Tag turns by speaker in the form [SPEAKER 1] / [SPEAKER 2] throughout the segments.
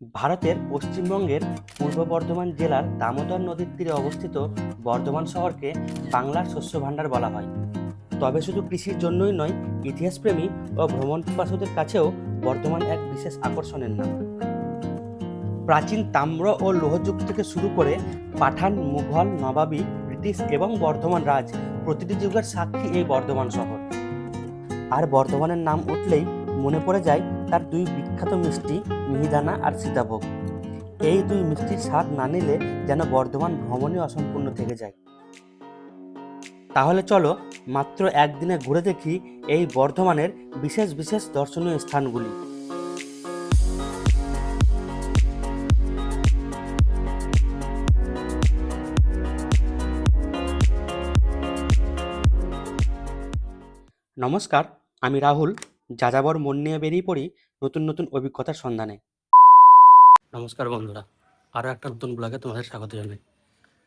[SPEAKER 1] ভারতের পশ্চিমবঙ্গের পূর্ব বর্ধমান জেলার দামোদর নদীর তীরে অবস্থিত বর্ধমান শহরকে বাংলার শস্য ভাণ্ডার বলা হয়। তবে শুধু কৃষির জন্যই নয়, ইতিহাসপ্রেমী ও ভ্রমণ পিপাসুদের কাছেও বর্ধমান এক বিশেষ আকর্ষণের নাম। প্রাচীন তাম্র ও লৌহযুগ থেকে শুরু করে পাঠান, মুঘল, নবাবী, ব্রিটিশ এবং বর্ধমান রাজ প্রতিটি যুগের সাক্ষী এই বর্ধমান শহর। আর বর্ধমানের নাম উঠলেই মনে পড়ে যায় তার দুই বিখ্যাত মিষ্টি, মিহিদানা আর সীতাভোগ। এই দুই মিষ্টির স্বাদ না নিলে যেন বর্ধমান ভ্রমণই অসম্পূর্ণ থেকে যায়। তাহলে চলো মাত্র একদিনে ঘুরে দেখি এই বর্ধমানের বিশেষ বিশেষ দর্শনীয় স্থানগুলি। নমস্কার, আমি রাহুল। যাযাবর মন নিয়ে বেরিয়ে পড়ি নতুন নতুন অভিজ্ঞতার সন্ধানে। নমস্কার বন্ধুরা, আরও একটা নতুন ব্লগে তোমাদের স্বাগত জানাই।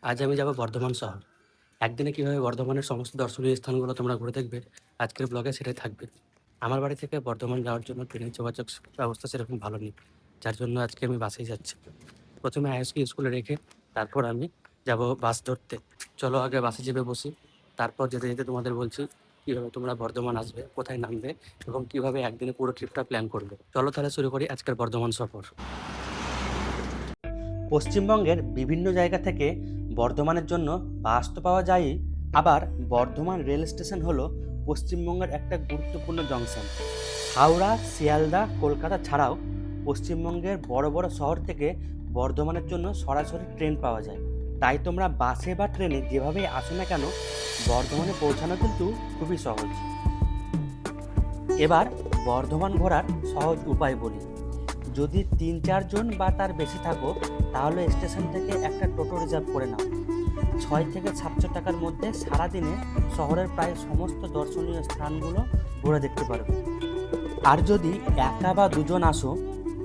[SPEAKER 1] আজ আমি যাব বর্ধমান শহর। একদিনে কীভাবে বর্ধমানের সমস্ত দর্শনীয় স্থানগুলো তোমরা ঘুরে দেখবে, আজকের ব্লগে সেটাই থাকবে। আমার বাড়ি থেকে বর্ধমান যাওয়ার জন্য ট্রেনের যোগাযোগ ব্যবস্থা সেরকম ভালো নেই, যার জন্য আজকে আমি বাসেই যাচ্ছি। প্রথমে আইএসকে স্কুলে রেখে তারপর আমি যাব বাস ধরতে। চলো আগে বাসে চেপে বসি, তারপর যেতে যেতে তোমাদের বলছি কীভাবে তোমরা বর্ধমান আসবে, কোথায় নামবে এবং কীভাবে একদিনে পুরো ট্রিপটা প্ল্যান করবে। চলো তাহলে শুরু করি আজকের বর্ধমান সফর। পশ্চিমবঙ্গের বিভিন্ন জায়গা থেকে বর্ধমানের জন্য বাস তো পাওয়া যায়ই, আবার বর্ধমান রেল স্টেশন হলো পশ্চিমবঙ্গের একটা গুরুত্বপূর্ণ জংশন। হাওড়া, শিয়ালদা, কলকাতা ছাড়াও পশ্চিমবঙ্গের বড় বড় শহর থেকে বর্ধমানের জন্য সরাসরি ট্রেন পাওয়া যায়। তাই তোমরা বাসে বা ট্রেনে যেভাবেই আসো না কেন, বর্ধমানে পৌঁছানো কিন্তু খুবই সহজ। এবার বর্ধমান ঘোরার সহজ উপায় বলি। যদি ৩-৪ জন বা তার বেশি থাকো, তাহলে স্টেশন থেকে একটা টোটো রিজার্ভ করে নাও। ৬ থেকে ৭০০ টাকার মধ্যে সারাদিনে শহরের প্রায় সমস্ত দর্শনীয় স্থানগুলো ঘুরে দেখতে পারবে। আর যদি একা বা দুজন আসো,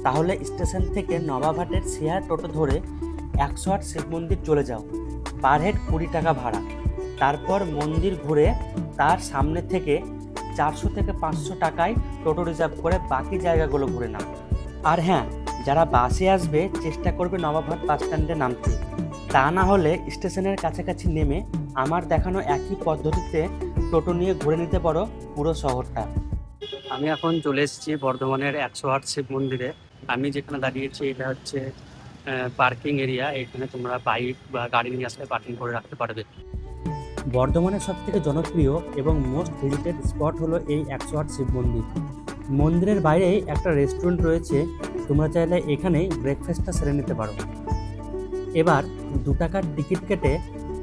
[SPEAKER 1] তাহলে স্টেশন থেকে নবাবহাটের শেয়ার টোটো ধরে ১০৮ শিব মন্দির চলে যাও। পার হেড ২০ টাকা ভাড়া। তারপর মন্দির ঘুরে তার সামনে থেকে ৪০০ থেকে ৫০০ টাকায় টোটো রিজার্ভ করে বাকি জায়গাগুলো ঘুরে নাও। আর হ্যাঁ, যারা বাসে আসবে চেষ্টা করবে নবাবহাট বাস স্ট্যান্ডে নামতে। তা না হলে স্টেশনের কাছাকাছি নেমে আমার দেখানো একই পদ্ধতিতে টোটো নিয়ে ঘুরে নিতে পারো পুরো শহরটা। আমি এখন চলে এসেছি বর্ধমানের ১০৮ শিব মন্দিরে। আমি যেখানে দাঁড়িয়েছি এটা হচ্ছে পার্কিং এরিয়া। এখানে তোমরা বাইক বা গাড়ি নিয়ে আসলে পার্কিং করে রাখতে পারবে। বর্ধমানের সবথেকে জনপ্রিয় এবং মোস্ট ভিজিটেড স্পট হলো এই ১০৮ শিব মন্দির। মন্দিরের বাইরেই একটা রেস্টুরেন্ট রয়েছে, তোমরা চাইলে এখানেই ব্রেকফাস্টটা সেরে নিতে পারো। এবার ২ টাকার টিকিট কেটে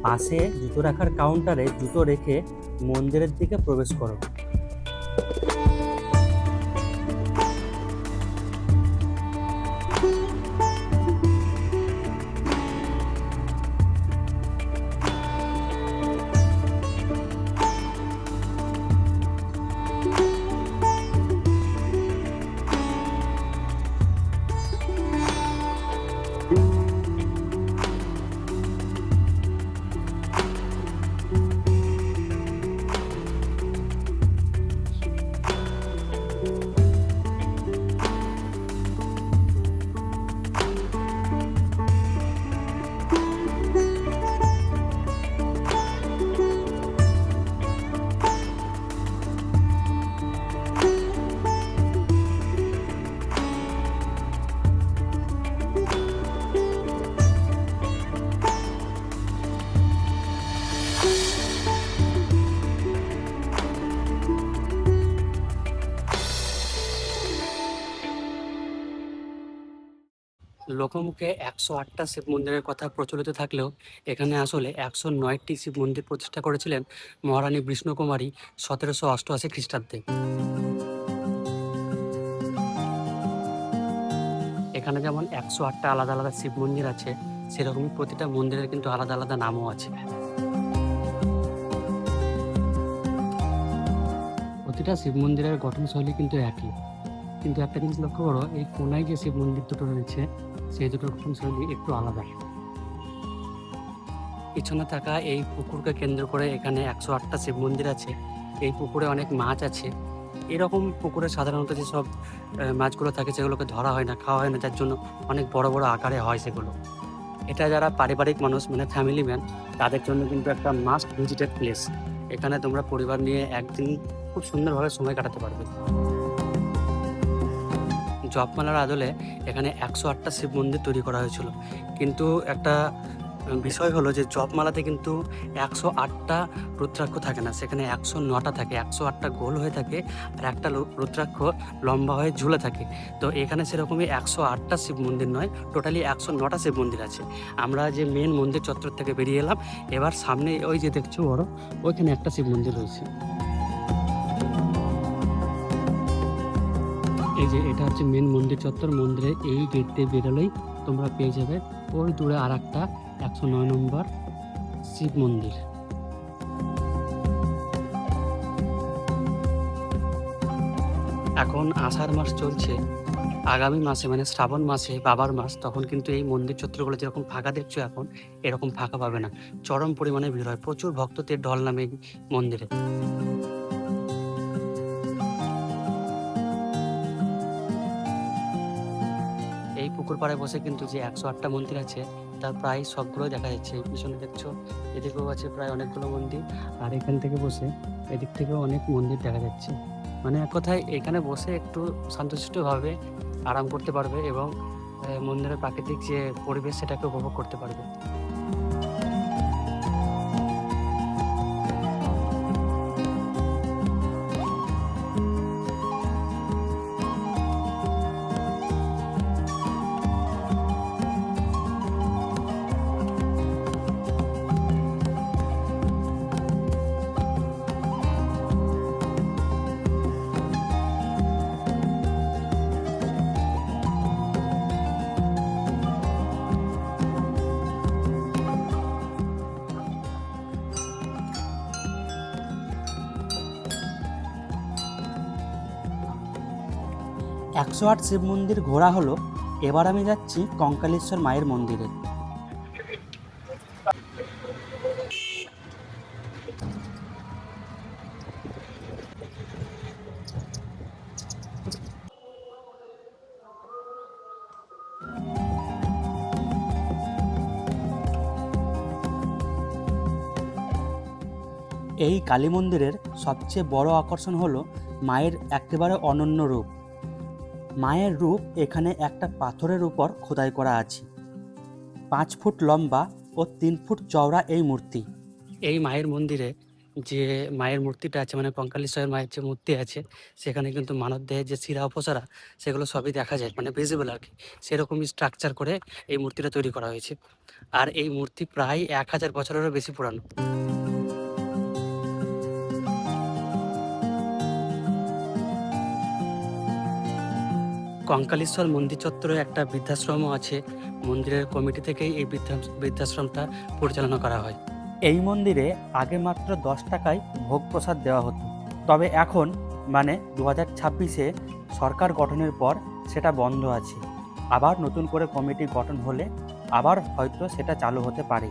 [SPEAKER 1] পাশে জুতো রাখার কাউন্টারে জুতো রেখে মন্দিরের দিকে প্রবেশ করো। লোকমুখে ১০৮টা শিব মন্দিরের কথা প্রচলিত থাকলেও এখানে আসলে ১০৯টি শিব মন্দির প্রতিষ্ঠা করেছিলেন মহারানী বিষ্ণুকুমারী ১৭৮৮ খ্রিস্টাব্দে। এখানে যেমন ১০৮টা আলাদা আলাদা শিব মন্দির আছে, সেরকমই প্রতিটা মন্দিরের কিন্তু আলাদা আলাদা নামও আছে। প্রতিটা শিব মন্দিরের গঠনশৈলী কিন্তু একই, কিন্তু একটা জিনিস লক্ষ্য করো, এই কোনায় যে শিব মন্দির দুটো রয়েছে সেই দুটোর গঠনশৈলী একটু আলাদা। পিছনে থাকা এই পুকুরকে কেন্দ্র করে এখানে ১০৮টা শিব মন্দির আছে। এই পুকুরে অনেক মাছ আছে
[SPEAKER 2] এরকম পুকুরে সাধারণত যেসব মাছগুলো থাকে সেগুলোকে ধরা হয় না, খাওয়া হয় না, যার জন্য অনেক বড় বড় আকারে হয় সেগুলো। এটা যারা পারিবারিক মানুষ মানে ফ্যামিলি ম্যান, তাদের জন্য কিন্তু একটা মাস্ট ভিজিটেড প্লেস। এখানে তোমরা পরিবার নিয়ে একদিন খুব সুন্দরভাবে সময় কাটাতে পারবে। জপমালার আদলে এখানে ১০৮টা শিব মন্দির তৈরি করা হয়েছিল, কিন্তু একটা বিষয় হলো যে জপমালাতে কিন্তু ১০৮টা রুদ্রাক্ষ থাকে না, সেখানে ১০৯টা থাকে। ১০৮টা গোল হয়ে থাকে আর একটা রুদ্রাক্ষ লম্বা হয়ে ঝুলে থাকে। তো এখানে সেরকমই ১০৮টা শিব মন্দির নয়, টোটালি ১০৯টা শিব মন্দির আছে। আমরা যে মেন মন্দির চত্বর থেকে বেরিয়ে এলাম, এবার সামনে ওই যে দেখছো বড়, ওইখানে একটা শিব মন্দির রয়েছে। এই যে এটা হচ্ছে মেন মন্দির চত্বর। মন্দিরের এই গেট দিয়ে বেরোলেই তোমরা পেয়ে যাবে ওই দূরে আর একটা ১০৯ নম্বর শিব মন্দির। এখন আষাঢ় মাস চলছে, আগামী মাসে মানে শ্রাবণ মাসে বাবার মাস, তখন কিন্তু এই মন্দির চত্বরগুলো যেরকম ফাঁকা দেখছো এখন, এরকম ফাঁকা পাবে না। চরম পরিমাণে ভিড় হয়, প্রচুর ভক্তদের ঢল নামে এই মন্দিরে। এই পুকুর পাড়ে বসে কিন্তু যে ১০৮টা মন্দির আছে তার প্রায় সবগুলোই দেখা যাচ্ছে। এই পিছনে দেখছো, এদিকেও আছে প্রায় অনেকগুলো মন্দির, আর এখান থেকে বসে এদিক থেকেও অনেক মন্দির দেখা যাচ্ছে। মানে এক কথায় এখানে বসে একটু শান্তশিষ্টভাবে আরাম করতে পারবে এবং মন্দিরের প্রাকৃতিক যে পরিবেশ সেটাকে উপভোগ করতে পারবে।
[SPEAKER 1] একশো আট শিব মন্দির ঘোরা হলো। এবার আমি যাচ্ছি কঙ্কালেশ্বর মায়ের মন্দিরে। এই কালী মন্দিরের সবচেয়ে বড় আকর্ষণ হলো মায়ের একেবারে অনন্য রূপ। মায়ের রূপ এখানে একটা পাথরের উপর খোদাই করা আছে। ৫ ফুট লম্বা ও ৩ ফুট চওড়া এই মূর্তি।
[SPEAKER 2] এই মায়ের মন্দিরে যে মায়ের মূর্তিটা আছে মানে কঙ্কালেশ্বরের মায়ের যে মূর্তি আছে, সেখানে কিন্তু মানবদেহের যে শিরা উপশিরা সেগুলো সবই দেখা যায়, মানে ভিজিবল আর কি। সেরকমই স্ট্রাকচার করে এই মূর্তিটা তৈরি করা হয়েছে। আর এই মূর্তি প্রায় ১০০০ বছরেরও বেশি পুরানো। কঙ্কালেশ্বর মন্দির চত্বরে একটা বৃদ্ধাশ্রমও আছে। মন্দিরের কমিটি থেকেই এই বৃদ্ধাশ্রমটা পরিচালনা করা হয়।
[SPEAKER 1] এই মন্দিরে আগে মাত্র ১০ টাকায় ভোগ প্রসাদ দেওয়া হতো, তবে এখন মানে ২০২৬-এ সরকার গঠনের পর সেটা বন্ধ আছে। আবার নতুন করে কমিটি গঠন হলে আবার হয়তো সেটা চালু হতে পারে।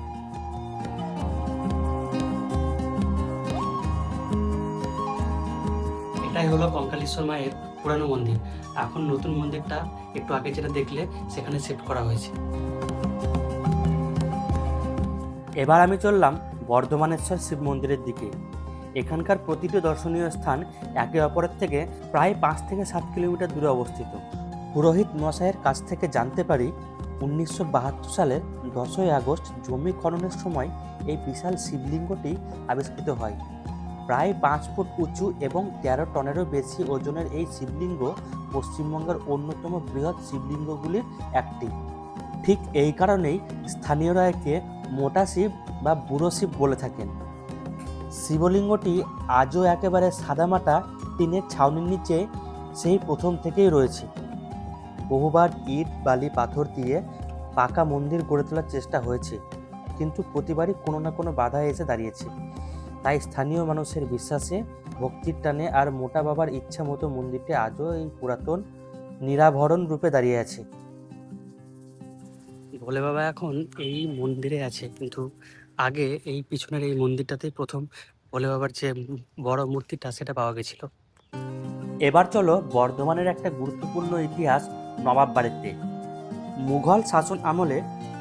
[SPEAKER 2] এটাই হলো কঙ্কালেশ্বর মায়ের পুরানো মন্দির। এখন নতুন মন্দিরটা একটু আগে যেটা দেখলে সেখানে শিফট করা হয়েছে।
[SPEAKER 1] এবার আমি চললাম বর্ধমানেশ্বর শিব মন্দিরের দিকে। এখানকার প্রতিটি দর্শনীয় স্থান একে অপরের থেকে প্রায় ৫ থেকে ৭ কিলোমিটার দূরে অবস্থিত। পুরোহিত মশাইয়ের কাছ থেকে জানতে পারি ১৯৭২ সালের ১০ই আগস্ট জমি খননের সময় এই বিশাল শিবলিঙ্গটি আবিষ্কৃত হয়। প্রায় ৫ ফুট উঁচু এবং ১৩ টনেরও বেশি ওজনের এই শিবলিঙ্গ পশ্চিমবঙ্গের অন্যতম বৃহৎ শিবলিঙ্গগুলির একটি। ঠিক এই কারণেই স্থানীয়রা একে মোটা শিব বা বুড়ো শিব বলে থাকেন। শিবলিঙ্গটি আজও একেবারে সাদামাটা টিনের ছাউনির নিচে সেই প্রথম থেকেই রয়েছে। বহুবার ইট বালি পাথর দিয়ে পাকা মন্দির গড়ে তোলার চেষ্টা হয়েছে, কিন্তু প্রতিবারই কোনো না কোনো বাধা এসে দাঁড়িয়েছে। তাই স্থানীয় মানুষের বিশ্বাসে, ভক্তির টানে আর মোটা বাবার ইচ্ছা মতো মন্দিরটি আজও এই পুরাতন নিরাভরণ রূপে দাঁড়িয়ে আছে।
[SPEAKER 2] ভোলে বাবা এখন এই মন্দিরে আছে, কিন্তু আগে এই পিছনের এই মন্দিরটাতেই প্রথম ভোলে বাবার যে বড় মূর্তিটা সেটা পাওয়া গেছিল।
[SPEAKER 1] এবার চলো বর্ধমানের একটা গুরুত্বপূর্ণ ইতিহাস নবাব বাড়িতে। মুঘল শাসন আমলে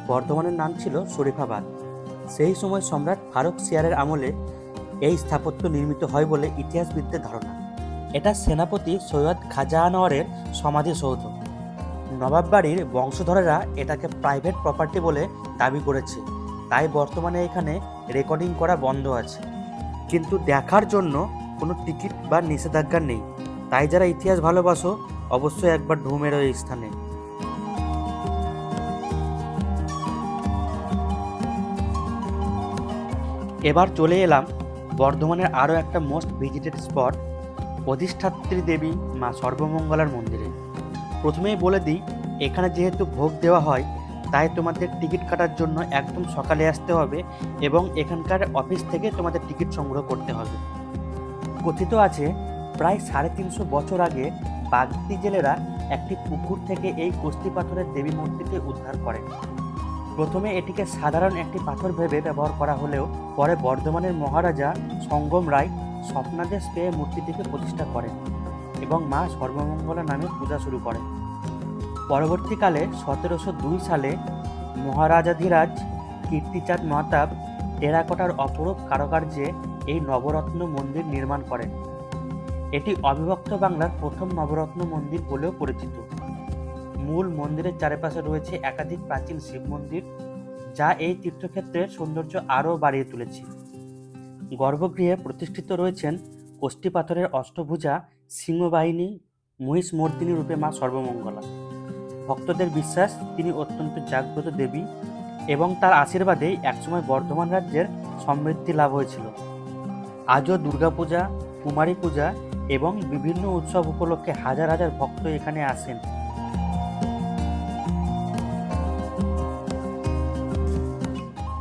[SPEAKER 1] বর্ধমানের নাম ছিল শরীফাবাদ। সেই সময় সম্রাট ফারুক সিয়ারের আমলে এই স্থাপত্য নির্মিত হয় বলে ইতিহাসবিদদের ধারণা। এটা সেনাপতি সৈয়দ খাজা আনোয়ারের সমাধিসৌধ। নবাব বাড়ির বংশধরেরা এটাকে প্রাইভেট প্রপার্টি বলে দাবি করেছে, তাই বর্তমানে এখানে রেকর্ডিং করা বন্ধ আছে। কিন্তু দেখার জন্য কোনো টিকিট বা নিষেধাজ্ঞা নেই, তাই যারা ইতিহাস ভালোবাসো অবশ্যই একবার ঢু মেরো এই স্থানে। এবার চলে এলাম বর্ধমানের আরও একটা মোস্ট ভিজিটেড স্পট, অধিষ্ঠাত্রী দেবী মা সর্বমঙ্গলার মন্দিরে। প্রথমেই বলে দিই, এখানে যেহেতু ভোগ দেওয়া হয় তাই তোমাদের টিকিট কাটার জন্য একদম সকালে আসতে হবে এবং এখানকার অফিস থেকে তোমাদের টিকিট সংগ্রহ করতে হবে। কথিত আছে প্রায় 350 বছর আগে বাগদি জেলেরা একটি পুকুর থেকে এই কস্তি পাথরের দেবী মূর্তিটি উদ্ধার করেন। প্রথমে এটিকে সাধারণ একটি পাথর ভেবে ব্যবহার করা হলেও পরে বর্ধমানের মহারাজা সঙ্গম রায় স্বপ্নাদেশ পেয়ে মূর্তিটিকে প্রতিষ্ঠা করেন এবং মা সর্বমঙ্গলা নামে পূজা শুরু করেন। পরবর্তীকালে 1702 সালে মহারাজাধিরাজ কীর্তিচাঁদ মহতাব টেরাকোটার অপরূপ কারুকার্যে এই নবরত্ন মন্দির নির্মাণ করেন। এটি অবিভক্ত বাংলার প্রথম নবরত্ন মন্দির বলেও পরিচিত। মূল মন্দিরের চারপাশে রয়েছে একাধিক প্রাচীন শিব মন্দির, যা এই তীর্থক্ষেত্রের সৌন্দর্য আরও বাড়িয়ে তুলেছে। গর্ভগৃহে প্রতিষ্ঠিত রয়েছেন কষ্টি পাথরের অষ্টভুজা সিংহবাহিনী মহিষমর্দিনী রূপে মা সর্বমঙ্গলা। ভক্তদের বিশ্বাস তিনি অত্যন্ত জাগ্রত দেবী এবং তার আশীর্বাদেই একসময় বর্ধমান রাজ্যের সমৃদ্ধি লাভ হয়েছিল। আজও দুর্গাপূজা, কুমারী পূজা এবং বিভিন্ন উৎসব উপলক্ষে হাজার হাজার ভক্ত এখানে আসেন।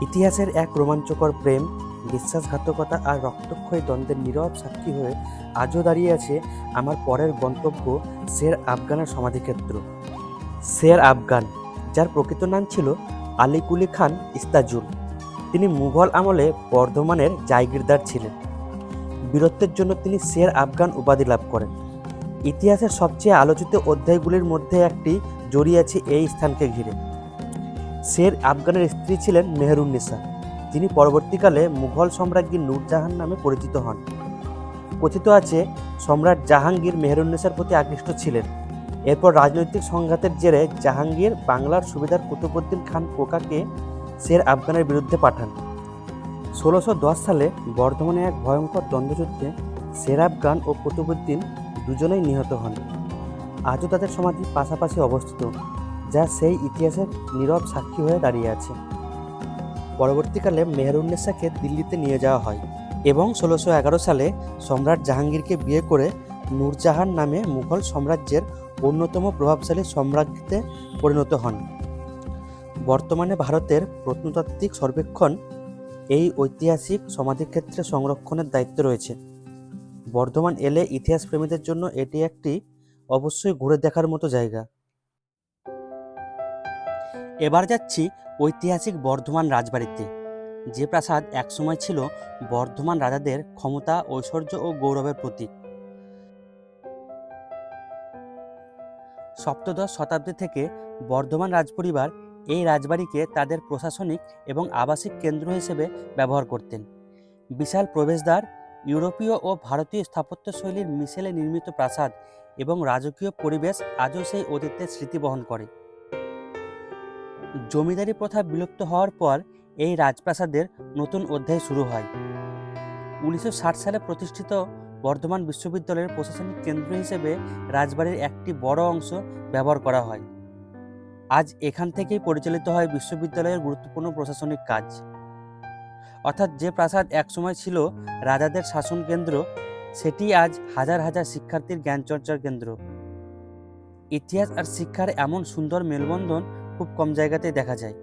[SPEAKER 1] ইতিহাসের এক রোমাঞ্চকর প্রেম, বিশ্বাসঘাতকতা আর রক্তক্ষয়ী দ্বন্দ্বের নীরব সাক্ষী হয়ে আজও দাঁড়িয়ে আছে আমার পরের গন্তব্য শের আফগানের সমাধিক্ষেত্র। শের আফগান, যার প্রকৃত নাম ছিল আলী কুলি খান ইস্তাজুল, তিনি মুঘল আমলে বর্ধমানের জায়গিরদার ছিলেন। বীরত্বের জন্য তিনি শের আফগান উপাধি লাভ করেন। ইতিহাসের সবচেয়ে আলোচিত অধ্যায়গুলির মধ্যে একটি জড়িয়ে আছে এই স্থানকে ঘিরে। শের আফগানের স্ত্রী ছিলেন মেহেরুন্নেসা, যিনি পরবর্তীকালে মুঘল সম্রাজ্ঞী নূরজাহান নামে পরিচিত হন। কথিত আছে সম্রাট জাহাঙ্গীর মেহেরুন্নেসার প্রতি আকৃষ্ট ছিলেন। এরপর রাজনৈতিক সংঘাতের জেরে জাহাঙ্গীর বাংলার সুবেদার কুতুবউদ্দিন খান কোকাকে শের আফগানের বিরুদ্ধে পাঠান। 1610 সালে বর্ধমানে এক ভয়ঙ্কর দ্বন্দ্বযুদ্ধে শের আফগান ও কুতুবউদ্দিন দুজনেই নিহত হন। আজও তাদের সমাধি পাশাপাশি অবস্থিত, যা সেই ইতিহাসের নীরব সাক্ষী হয়ে দাঁড়িয়ে আছে। পরবর্তীকালে মেহেরুন্নেসাকে দিল্লিতে নিয়ে যাওয়া হয় এবং 1611 সালে সম্রাট জাহাঙ্গীরকে বিয়ে করে নূরজাহান নামে মুঘল সাম্রাজ্যের অন্যতম প্রভাবশালী সম্রাজ্ঞীতে পরিণত হন। বর্তমানে ভারতের প্রত্নতাত্ত্বিক সর্বেক্ষণ এই ঐতিহাসিক সমাধিক্ষেত্রে সংরক্ষণের দায়িত্ব রয়েছে। বর্ধমান এলে ইতিহাস প্রেমীদের জন্য এটি একটি অবশ্যই ঘুরে দেখার মতো জায়গা। এবার যাচ্ছি ঐতিহাসিক বর্ধমান রাজবাড়িতে, যে প্রাসাদ একসময় ছিল বর্ধমান রাজাদের ক্ষমতা, ঐশ্বর্য ও গৌরবের প্রতীক। সপ্তদশ শতাব্দী থেকে বর্ধমান রাজপরিবার এই রাজবাড়িকে তাদের প্রশাসনিক এবং আবাসিক কেন্দ্র হিসেবে ব্যবহার করতেন। বিশাল প্রবেশদ্বার, ইউরোপীয় ও ভারতীয় স্থাপত্যশৈলীর মিশেলে নির্মিত প্রাসাদ এবং রাজকীয় পরিবেশ আজও সেই অতীতের স্মৃতি বহন করে। জমিদারি প্রথা বিলুপ্ত হওয়ার পর এই রাজপ্রাসাদের নতুন অধ্যায় শুরু হয়। 1960 সালে প্রতিষ্ঠিত বর্ধমান বিশ্ববিদ্যালয়ের প্রশাসনিক কেন্দ্র হিসেবে রাজবাড়ির একটি বড় অংশ ব্যবহার করা হয়। আজ এখান থেকেই পরিচালিত হয় বিশ্ববিদ্যালয়ের গুরুত্বপূর্ণ প্রশাসনিক কাজ। অর্থাৎ যে প্রাসাদ একসময় ছিল রাজাদের শাসন কেন্দ্র, সেটি আজ হাজার হাজার শিক্ষার্থীর জ্ঞানচর্চার কেন্দ্র। ইতিহাস আর শিক্ষার এমন সুন্দর মেলবন্ধন খুব কম জায়গাতেই দেখা যায়।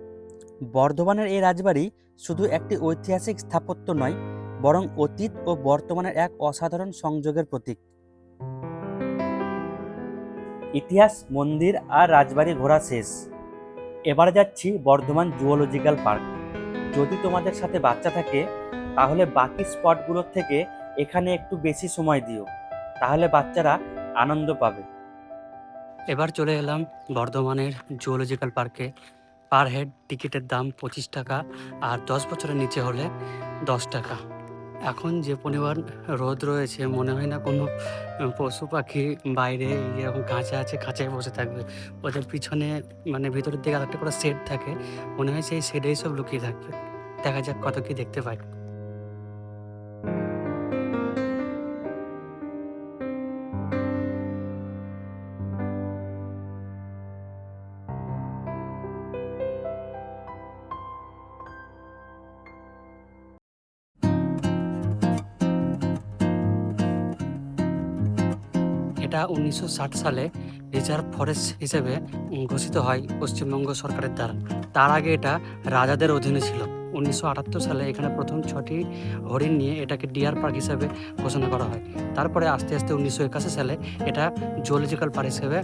[SPEAKER 1] বর্ধমানের এই রাজবাড়ি শুধু একটি ঐতিহাসিক স্থাপত্য নয়, বরং অতীত ও বর্তমানের এক অসাধারণ সংযোগের প্রতীক। ইতিহাস, মন্দির আর রাজবাড়ি ঘোরা শেষ। এবার যাচ্ছি বর্ধমান জুওলজিক্যাল পার্ক। যদি তোমাদের সাথে বাচ্চা থাকে তাহলে বাকি স্পটগুলোর থেকে এখানে একটু বেশি সময় দিও, তাহলে বাচ্চারা আনন্দ পাবে।
[SPEAKER 2] এবার চলে এলাম বর্ধমানের জুওলজিক্যাল পার্কে। পার হেড টিকিটের দাম 25 টাকা, আর 10 বছরের নিচে হলে 10 টাকা। এখন যে পরিমাণ রোদ রয়েছে, মনে হয় না কোনো পশু পাখি বাইরে এরকম খাঁচা আছে, খাঁচায় বসে থাকবে। ওদের পিছনে মানে ভিতরের দিকে আরেকটা করে শেড থাকে, মনে হয় সেই শেডেই সব লুকিয়ে থাকবে। দেখা যাক কত কি দেখতে পাই। এটা 1960 সালে রিজার্ভ ফরেস্ট হিসেবে ঘোষিত হয় পশ্চিমবঙ্গ সরকারের দ্বারা। তার আগে এটা রাজাদের অধীনে ছিল। 1978 সালে এখানে প্রথম 6টি হরিণ নিয়ে এটাকে ডিয়ার পার্ক হিসেবে ঘোষণা করা হয়। তারপরে আস্তে আস্তে 1981 সালে এটা জুওলজিক্যাল পার্ক হিসেবে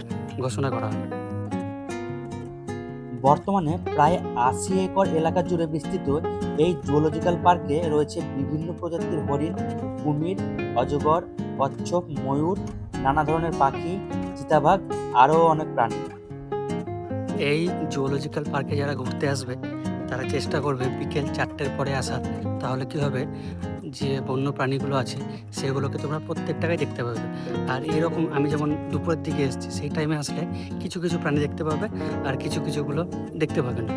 [SPEAKER 2] ঘোষণা করা হয়।
[SPEAKER 1] বর্তমানে প্রায় 80 একর এলাকা জুড়ে বিস্তৃত এই জুওলজিক্যাল পার্কে রয়েছে বিভিন্ন প্রজাতির হরিণ, কুমির, অজগর, কচ্ছপ, ময়ূর, নানা ধরনের পাখি, চিতাবাঘ, আরও অনেক প্রাণী।
[SPEAKER 2] এই জুওলজিক্যাল পার্কে যারা ঘুরতে আসবে তারা চেষ্টা করবে বিকেল 4টের পরে আসার। তাহলে কি হবে, যে বন্য প্রাণীগুলো আছে সেগুলোকে তোমরা প্রত্যেকটাকে দেখতে পাবে। আর এরকম আমি যেমন দুপুরের দিকে এসেছি, সেই টাইমে আসলে কিছু কিছু প্রাণী দেখতে পাবে, আর কিছু কিছুগুলো দেখতে পাবে না।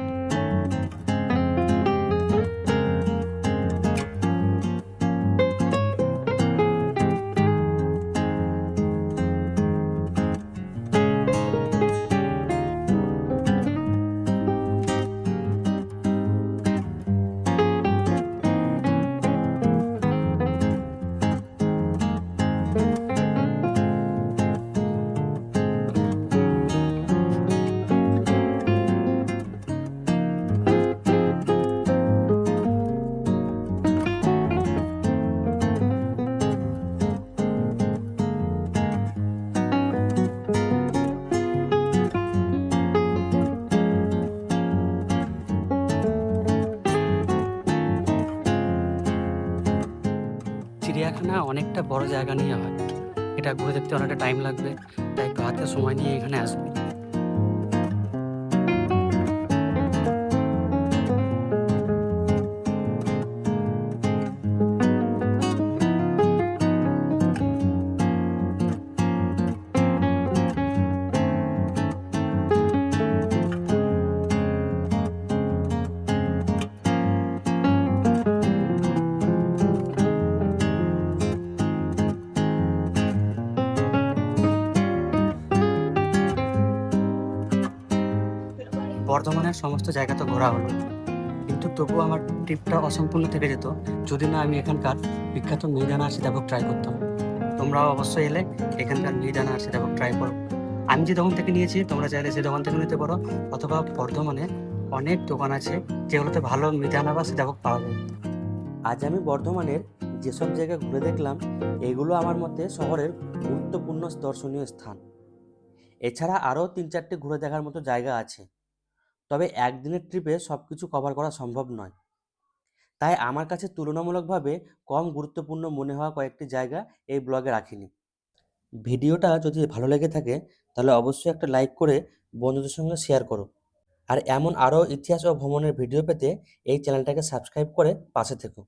[SPEAKER 2] চিড়িয়াখানা অনেকটা বড় জায়গা নিয়ে হয়। এটা ঘুরে দেখতে অনেকটা টাইম লাগবে, তাই একটু হাতে সময় নিয়ে এখানে আসবে। বর্ধমানের সমস্ত জায়গা তো ঘোরা হলো, কিন্তু তবুও আমার ট্রিপটা অসম্পূর্ণ থেকে যেত যদি না আমি এখানকার বিখ্যাত মিহিদানা আর সীতাভোগ ট্রাই করতাম। তোমরাও অবশ্যই এলে এখানকার মিহিদানা আর সীতাভোগ ট্রাই করো। আমি যে দোকান থেকে নিয়েছি তোমরা চাইলে সেই দোকান থেকে নিতে পারো, অথবা বর্ধমানে অনেক দোকান আছে যেগুলোতে ভালো মিহিদানা বা সীতাভোগ পাওয়া যায়।
[SPEAKER 1] আজ আমি বর্ধমানের যেসব জায়গা ঘুরে দেখলাম, এগুলো আমার মতে শহরের গুরুত্বপূর্ণ দর্শনীয় স্থান। এছাড়া আরও 3-4টে ঘুরে দেখার মতো জায়গা আছে, তবে একদিনের ট্রিপে সব কিছু কভার করা সম্ভব নয়। তাই আমার কাছে তুলনামূলকভাবে কম গুরুত্বপূর্ণ মনে হওয়া কয়েকটি জায়গা এই ব্লগে রাখিনি। ভিডিওটা যদি ভালো লেগে থাকে তাহলে অবশ্যই একটা লাইক করে বন্ধুদের সঙ্গে শেয়ার করো। আর এমন আরও ইতিহাস ও ভ্রমণের ভিডিও পেতে এই চ্যানেলটাকে সাবস্ক্রাইব করে পাশে থেকো।